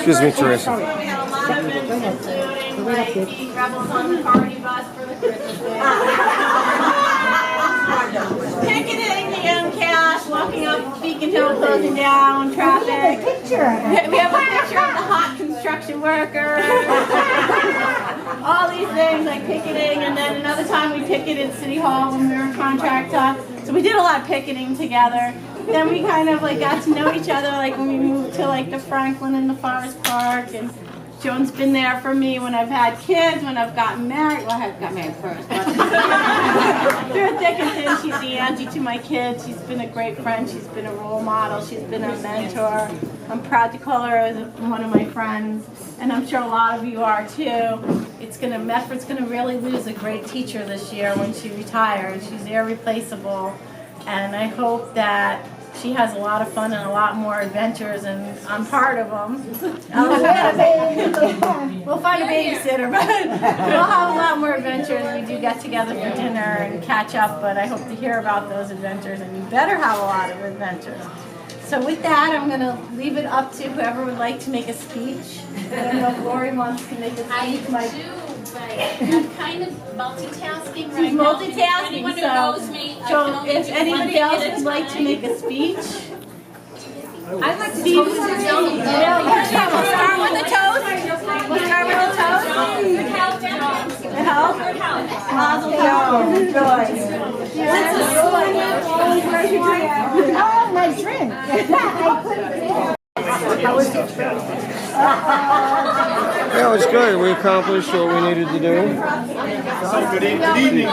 Excuse me, Teresa. So we had a lot of events, including like being rebels on the party bus for the Christmas day. Picketing the MCAS, walking up Beacon Hill, closing down traffic. We have a picture of the hot construction worker. All these things like picketing, and then another time we picketed City Hall when we were in contract talk. So we did a lot of picketing together. Then we kind of like got to know each other, like when we moved to like the Franklin and the Forest Park, and Joan's been there for me when I've had kids, when I've gotten married. Well, I got married first, but through thick and thin, she's the auntie to my kids. She's been a great friend. She's been a role model. She's been a mentor. I'm proud to call her as one of my friends, and I'm sure a lot of you are too. Medford's gonna really lose a great teacher this year when she retires. She's irreplaceable, and I hope that she has a lot of fun and a lot more adventures, and I'm part of them. We'll find a babysitter, but we'll have a lot more adventures. We do get together for dinner and catch up, but I hope to hear about those adventures, and you better have a lot of adventures. So with that, I'm going to leave it up to whoever would like to make a speech. I don't know if Lori wants to make a speech. I do, but I'm kind of multitasking right She's now. multitasking, Anyone who so, knows me, I can so only if do anybody one else thing at a would like to time. make a speech. I'd like to Speech. toast We'll start with the toast. We'll start with the toast. Good health, John. The health. Good health. Mazel tov. Where's your drink? Oh, my drink. Yeah, it was good. We accomplished what we needed to do. So good evening.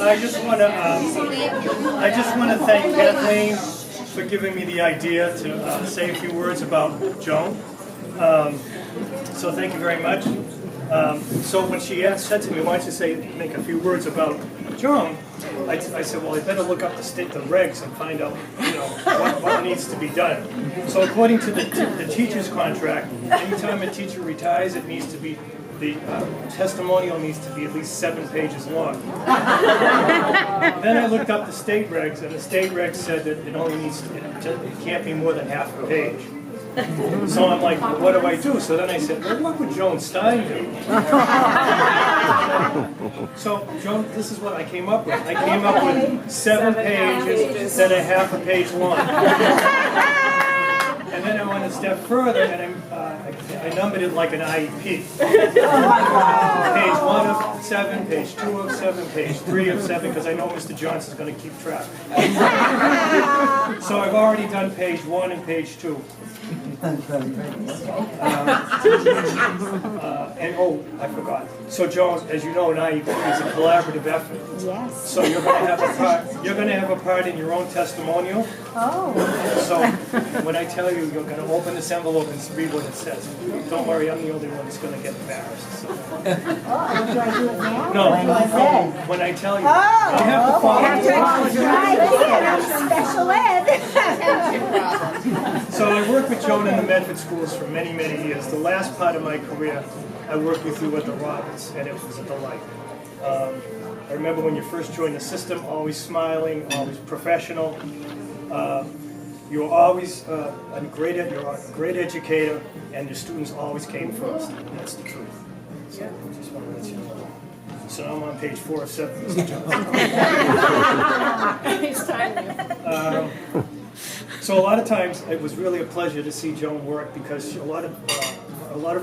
I just want to thank Kathleen for giving me the idea to say a few words about Joan. So thank you very much. So when she said to me, "Why don't you make a few words about Joan?" I said, "Well, I better look up the regs and find out, what needs to be done." So according to the teacher's contract, anytime a teacher retires, it needs to be the testimonial needs to be at least 7 pages long. Then I looked up the state regs, and the state regs said that it can't be more than half a page. So I'm like, well, what do I do? So then I said, well, what would Joan Stein do? So, Joan, this is what I came up with. I came up with 7 pages, then a half a page long. And then I went a step further, and I numbered it like an IEP. Page 1 of 7, page 2 of 7, page 3 of 7, because I know Mr. Johnson's going to keep track. So I've already done page 1 and page 2. And I forgot. So Joan, as you know, now it's a collaborative effort. Yes. So you're going to have a part. You're going to have a part in your own testimonial. Oh. So when I tell you, you're going to open this envelope and read what it says. Don't worry, I'm the only one that's going to get embarrassed. So. Oh, do I do it now? No, When you said. when I tell you, Oh, you have to follow. I'm special ed. So I worked with Joan in the Medford schools for many, many years. The last part of my career, I worked with you at the Roberts, and it was a delight. I remember when you first joined the system, always smiling, always professional. You were always you're a great educator, and your students always came first. And that's the truth. So I just want to let you know. So now I'm on page 4 of 7, Mr. Johnson. So a lot of times it was really a pleasure to see Joan work, because a lot of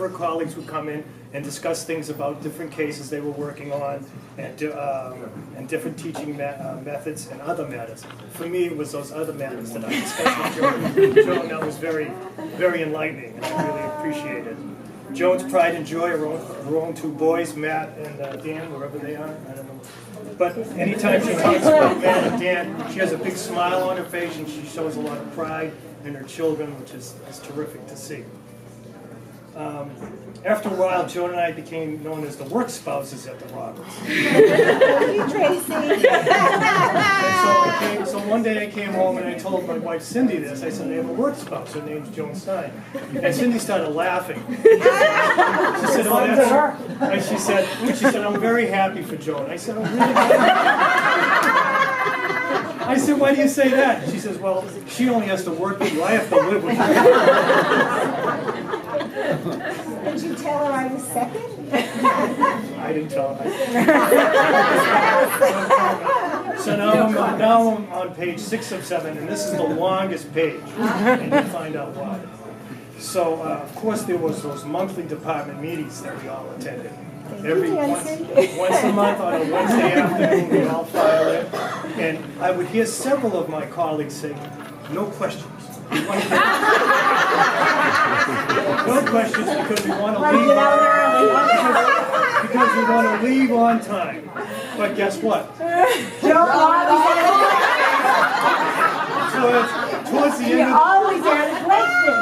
her colleagues would come in and discuss things about different cases they were working on, and different teaching methods and other matters. For me, it was those other matters that I discussed with Joan. That was very, very enlightening, and I really appreciated it. Joan's pride and joy, her own 2 boys, Matt and Dan, wherever they are, I don't know. But anytime she talks about Matt and Dan, she has a big smile on her face, and she shows a lot of pride in her children, which is terrific to see. After a while, Joan and I became known as the work spouses at the Roberts. So one day I came home and I told my wife Cindy this. I said, I have a work spouse. Her name's Joan Stein. And Cindy started laughing. She said, oh, that's her. And she said, I'm very happy for Joan. I said, I'm really happy. I I said, why do you say that? She says, well, she only has to work with you. I have to live with you. Did you tell her I was second? I didn't tell her. So now I'm on page 6 of 7, and this is the longest page, and you'll find out why. So, of course, there was those monthly department meetings that we all attended. Once a month on a Wednesday afternoon, we all file in. And I would hear several of my colleagues say, no questions. We want to get... No questions because we want to leave because we want to leave on time. But guess what? So it's towards the end of Always had a question.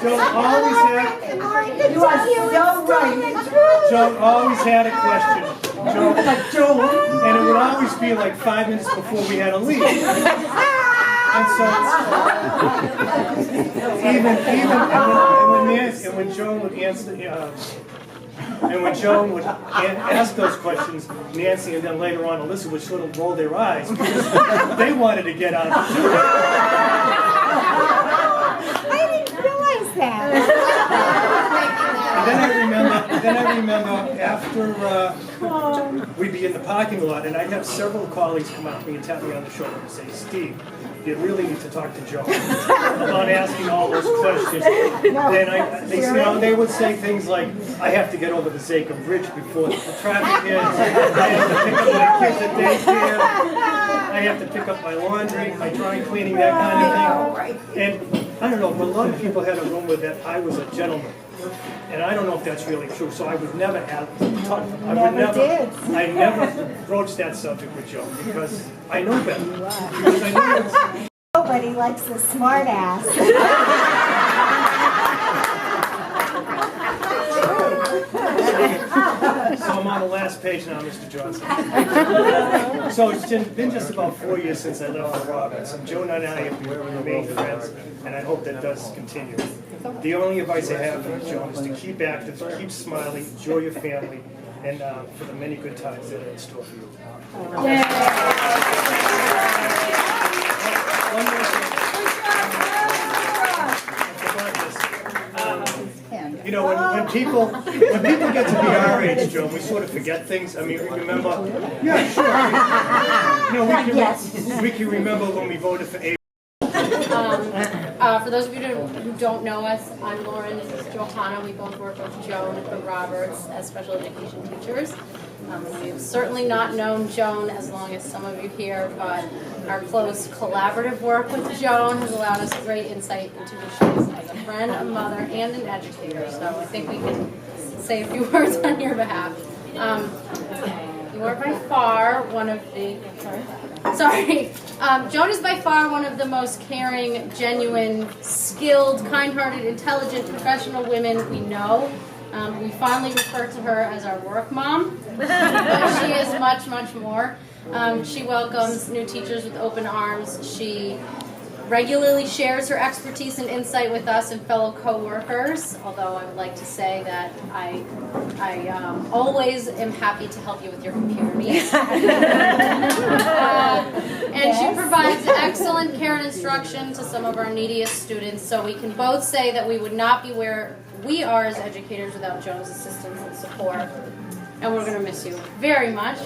Joan always had. You are so right. Joan always had a question. Joan, and it would always be like 5 minutes before we had to leave. And so, when Joan would answer, and when Joan would ask those questions, Nancy and then later on Alyssa would sort of roll their eyes because they wanted to get out of the zoo. I didn't realize that. And then I remember after we'd be in the parking lot, and I'd have several colleagues come up to me and tap me on the shoulder and say, Steve, you really need to talk to Joan about asking all those questions. Then they would say things like, I have to get over the Zaker Bridge before the traffic hits. I have to pick up my kids at daycare. I have to pick up my laundry, my dry cleaning, that kind of thing. And I don't know, but a lot of people had a rumor that I was a gentleman. And I don't know if that's really true, so I would never I never broached that subject with Joan because I know better. Because I know Nobody likes a smart ass. So I'm on the last page now, Mr. Johnson. So it's been just about 4 years since I left for Roberts, and Joan and I have remained friends, and I hope that does continue. The only advice I have for you, Joan, is to keep active, keep smiling, enjoy your family, and for the many good times that are in store for you. One more thing. You know, when people get to be our age, Joan, we sort of forget things. I mean, we remember. Yeah, sure. You know, we can remember when we voted for A. For those of you who don't know us, I'm Lauren, this is Johanna. We both work with Joan at the Roberts as special education teachers. We've certainly not known Joan as long as some of you here, but our close collaborative work with Joan has allowed us great insight into who she is as a friend, a mother, and an educator. So I think we can say a few words on your behalf. You are by far one of the, Joan is by far one of the most caring, genuine, skilled, kind-hearted, intelligent, professional women we know. We fondly refer to her as our work mom, but she is much, much more. She welcomes new teachers with open arms. She regularly shares her expertise and insight with us and fellow co-workers, although I would like to say that I always am happy to help you with your computer needs. And she provides excellent care and instruction to some of our neediest students, so we can both say that we would not be where we are as educators without Joan's assistance and support. And we're going to miss you very much.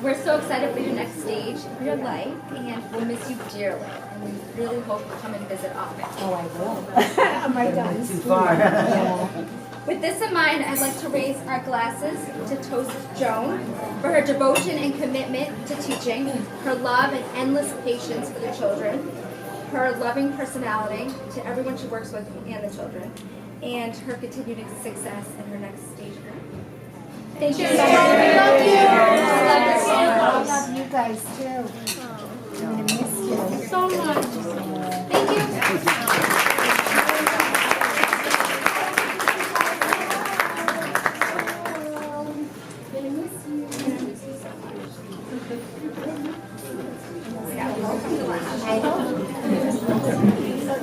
We're so excited for your next stage of your life, and we'll miss you dearly. And we really hope you'll come and visit often. Oh, I will. I'm right down the street. With this in mind, I'd like to raise our glasses to toast Joan for her devotion and commitment to teaching, her love and endless patience for the children, her loving personality to everyone she works with and the children, and her continued success in her next stage of life. Thank you. I love you guys too. I'm gonna miss you So much. Thank you.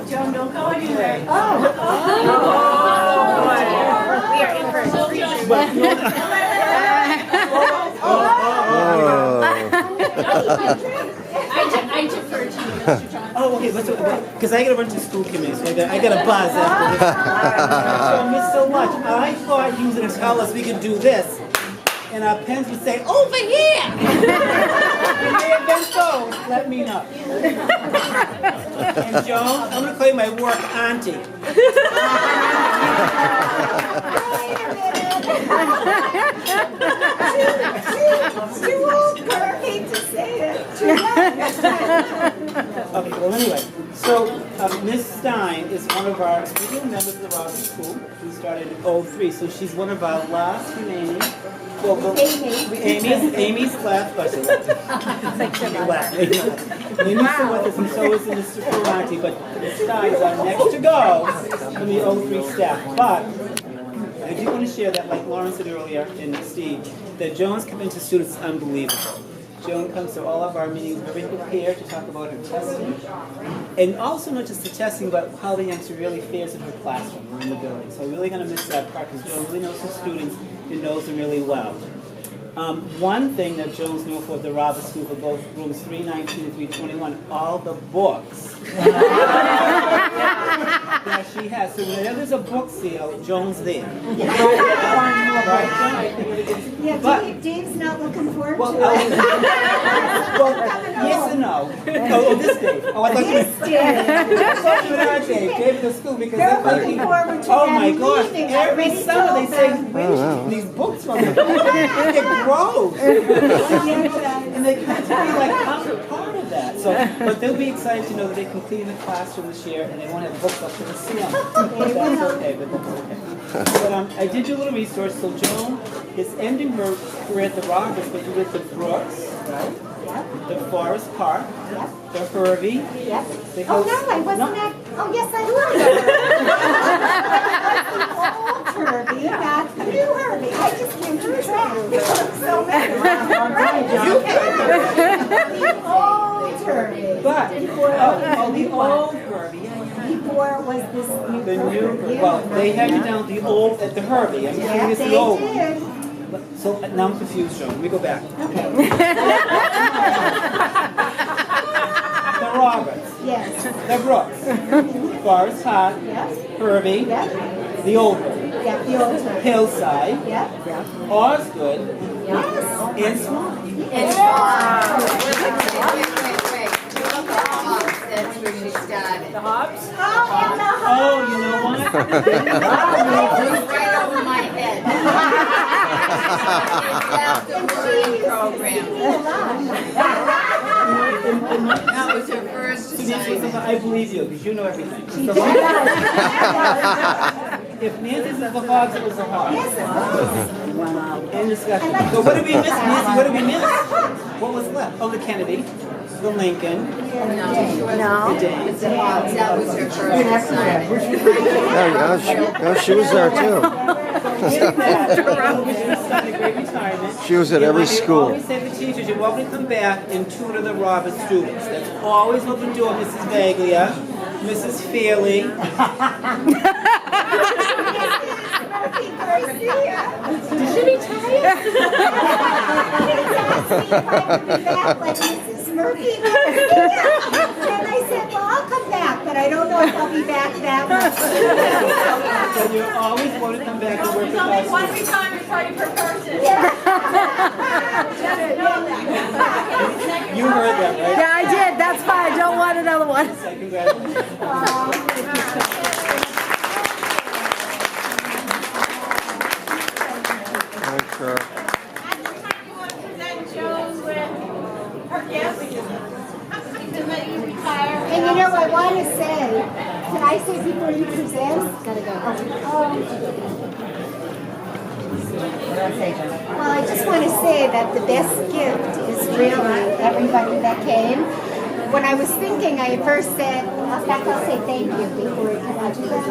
Joan, don't go anywhere. We are in for a treat. Oh. I defer to you, Mr. Johnson. Oh, okay, because I gotta run to school committee, so I gotta buzz after this. So, Miss So Much, I thought you was gonna tell us we could do this, and our pens would say, over here! If may have been so, let me know. And Joan, I'm gonna call you my work auntie. Too old for me to say it. Okay, well anyway, so Miss Stein is one of our original members of our school. We started in '03, so she's one of our last remaining. Amy's left. Oh, she left. Amy's still with us, and so is Mr. Ferranti, but Miss Stein is our next to go from the '03 staff. But I do want to share that, like Lauren said earlier, and Steve, that Joan's commitment to students is unbelievable. Joan comes to all of our meetings very prepared to talk about her testing. And also not just the testing, but how the youngster really fares in her classroom or in the building. So I'm really going to miss that part because Joan really knows her students and knows them really well. One thing that Joan's known for the Robert School for both rooms 319 and 321, all the books that she has. So whenever there's a book sale, Joan's there. Yeah, But- Dave's not looking forward Well, to it. well, yes and no. Oh, this day. Oh, I thought you This Dave. I thought you were not Dave. Dave to school because They're I'm thinking, looking forward to oh them my gosh, leaving. I every already summer they told say, them. where did you get these books from? It grows. And they kind of be like, I'm a part of that. So, but they'll be excited to know that they can clean the classroom this year and they won't have books up to the ceiling. That's okay, but that's okay. But I did do a little research. So Joan is ending her career at the Rockets, but you did the Brooks, right? The Forest Park, the Hervey. Yes. the Oh, Hills- no, I wasn't at, oh, yes, I was. The old Herbie, not the new Herbie. I just came to track. So many. The old Herbie. But, the old Hervey. Before it was this new. The new, Herbie. well, they had you down the old at the Hervey. I'm assuming Yeah, it's they the old. did. So now I'm confused, Joan. Let me go back. The Roberts, Yes, the Brooks, Forest Park, yes, Hervey, yes, the old Hervey, yeah, the old Herbie. Hillside, Yeah. Osgood, Yes. and Swan. That's where she started. Oh, and the Oh, you know what? Right over my head. That's the learning program. That was her first assignment. I believe you, because you know everything. So, if Nancy's the hogs, it was the hogs. Yes, it was. Wow. End discussion. So what did we miss, Nancy? What did we miss? What was left? Oh, the Kennedy, the Lincoln, the James. That was her first assignment. Yeah, she was there too. She was at every school. I always say to teachers, you're welcome to come back and tutor the Robert students. That's always what we're doing, Mrs. Baglia, Mrs. Feely. Did she retire? He's asking if I would be back like Mrs. Murphy Garcia. And I said, well, I'll come back, but I don't know if I'll be back that much. So you're always going to come back and work with There's only us. one retirement party per person. You heard that, right? Yeah, I did. That's fine. I don't want another one. So congratulations. Thanks, sir. At this time, you want to present Joan with her gifts. And let you retire. And you know, I want to say, can I say before you present? Gotta go. Well, I just want to say that the best gift is really everybody that came. When I was thinking, I first said, in fact, I'll say thank you before I do that.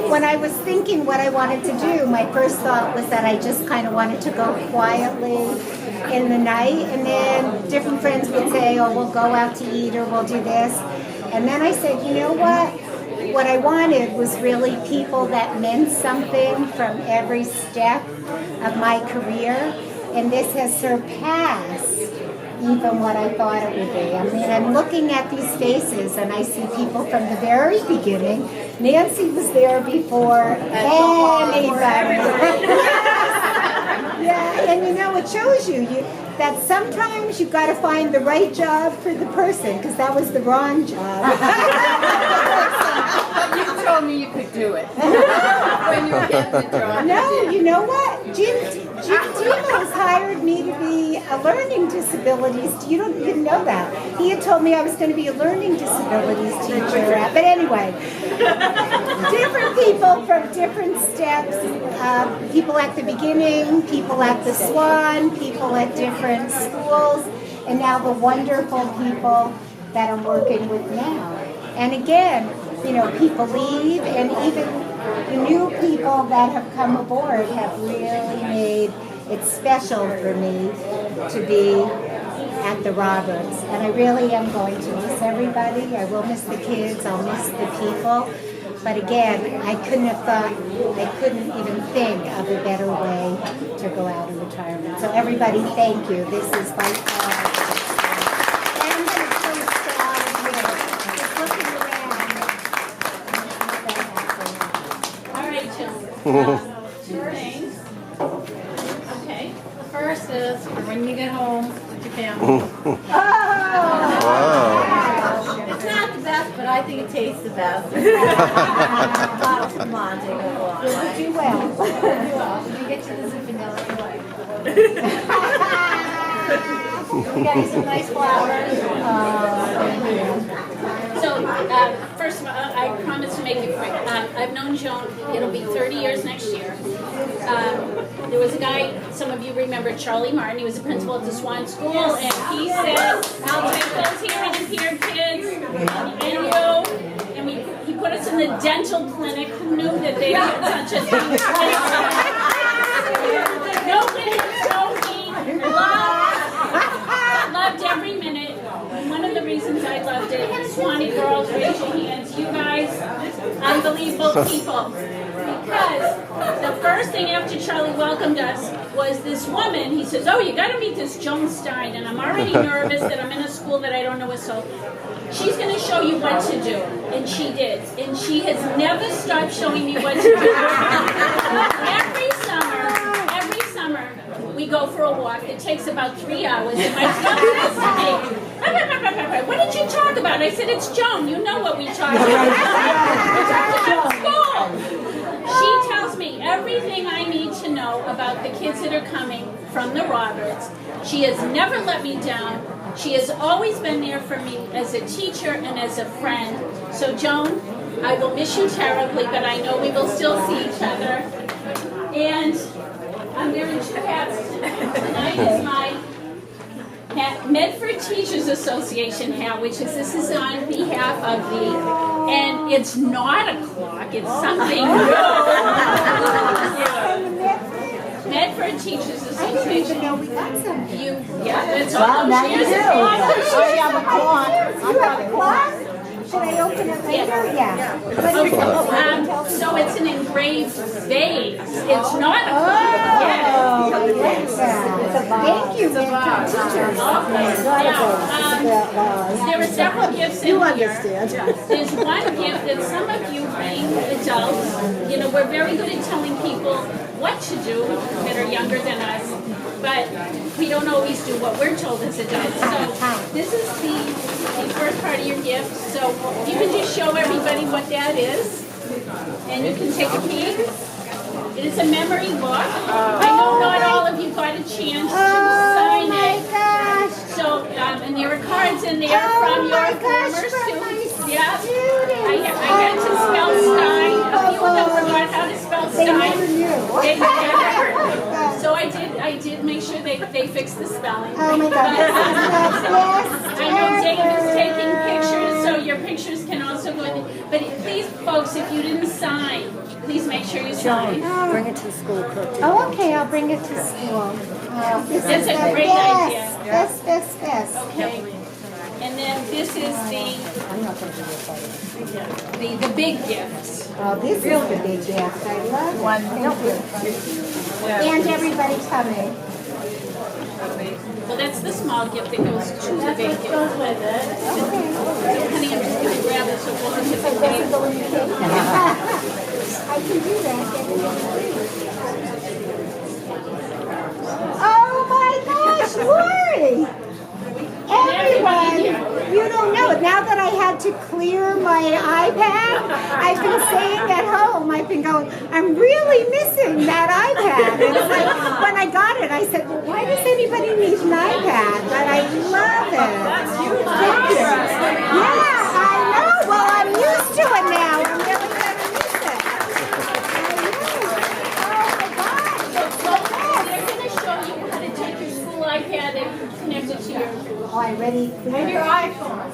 When I was thinking what I wanted to do, my first thought was that I just kind of wanted to go quietly in the night, and then different friends would say, oh, we'll go out to eat or we'll do this. And then I said, you know what? What I wanted was really people that meant something from every step of my career, and this has surpassed even what I thought it would be. I mean, I'm looking at these faces and I see people from the very beginning. Nancy was there before anybody. Yeah, and you know, it shows you that sometimes you got to find the right job for the person, because that was the wrong job. You told me you could do it. When you were getting the job. No, you know what? Jim Demos hired me to be a learning disabilities. You didn't know that. He had told me I was going to be a learning disabilities teacher. But anyway, different people from different steps. People at the beginning, people at the Swan, people at different schools, and now the wonderful people that I'm working with now. And again, you know, people leave, and even the new people that have come aboard have really made it special for me to be at the Roberts. And I really am going to miss everybody. I will miss the kids, I'll miss the people. But again, I couldn't even think of a better way to go out in retirement. So everybody, thank you. This is by far. And I'm going to close to all of you. Just looking around. All right, Jill. Two things. Okay. The first is when you get home with your family. It's not the best, but I think it tastes the best. Come on, take a walk. You'll do well. You get to the vanilla. We got you some nice flowers. So, first of all, I promise to make it quick. I've known Joan, it'll be 30 years next year. There was a guy, some of you remember Charlie Martin, he was a principal at the Swan School, and he said, I'll take those hearing impaired kids and you, and he put us in the dental clinic. Who knew that they had such a thing? Nobody told me. Loved every minute. One of the reasons I loved it, Swanee girls, raise your hands. You guys, unbelievable people. Because the first thing after Charlie welcomed us was this woman. He says, oh, you got to meet this Joan Stein. And I'm already nervous that I'm in a school that I don't know. So she's going to show you what to do. And she did. And she has never stopped showing me what to do. Every summer, we go for a walk. It takes about 3 hours. And my son says to me, what did you talk about? I said, it's Joan. You know what we talked about. We talked about school. She tells me everything I need to know about the kids that are coming from the Roberts. She has never let me down. She has always been there for me as a teacher and as a friend. So Joan, I will miss you terribly, but I know we will still see each other. And I'm wearing two hats. Tonight is my Medford Teachers Association hat, which is, this is on behalf of the, and it's not a clock, it's something new. Medford Teachers Association. We got some. It's all those years ago. I have a clock. You have a clock? Should I open it later? Yeah. So it's an engraved vase. It's not a clock. Yes. Thank you, Medford teachers. There are several gifts in here. There's one gift that some of you being adults, you know, we're very good at telling people what to do that are younger than us, but we don't always do what we're told as adults. So this is the first part of your gift. So you can just show everybody what that is, and you can take a peek. It is a memory book. I know not all of you got a chance to sign it. So, and there are cards in there from your former students. Yeah. I had to spell Stein. A few of them forgot how to spell Stein. So I did make sure they fixed the spelling. Oh my God. I know Dave is taking pictures, so your pictures can also go in. But please, folks, if you didn't sign, please make sure you sign. Bring it to the school, Cook. Oh, okay, I'll bring it to school. This That's is a the great idea. Best. Okay. And then this is the big gifts. Oh, this is the big gift. I love it. And everybody coming. Well, that's the small gift that goes to the big gift. Goes with it. Honey, I'm just going to grab it so it doesn't hit the cake. I can do that. Oh my gosh, Lori! Everyone, you don't know. Now that I had to clear my iPad, I've been saying at home, I've been going, I'm really missing that iPad. And it's like, when I got it, I said, well, why does anybody need an iPad? But I love it. Thank you. Yeah, I know. Well, I'm used to it now. I'm really going to miss it. They're going to show you how to take your school iPad and connect it to your... Oh, I ready? And your iPhone.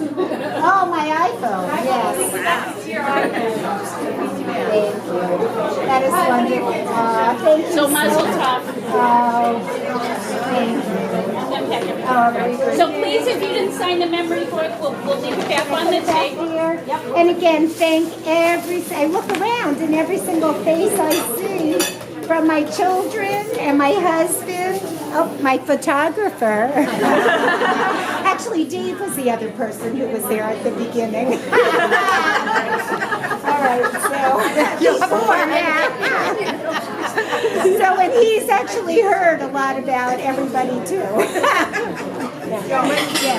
Oh, my iPhone, yes. That's your iPhone. Thank you. That is wonderful. Thank you So muzzle top. Thank you. So please, if you didn't sign the memory book, we'll leave it back on the Back table. here. And again, thank I look around and every single face I see, from my children and my husband, my photographer. Actually, Dave was the other person who was there at the beginning. All right, so and he's actually heard a lot about everybody too. Yeah.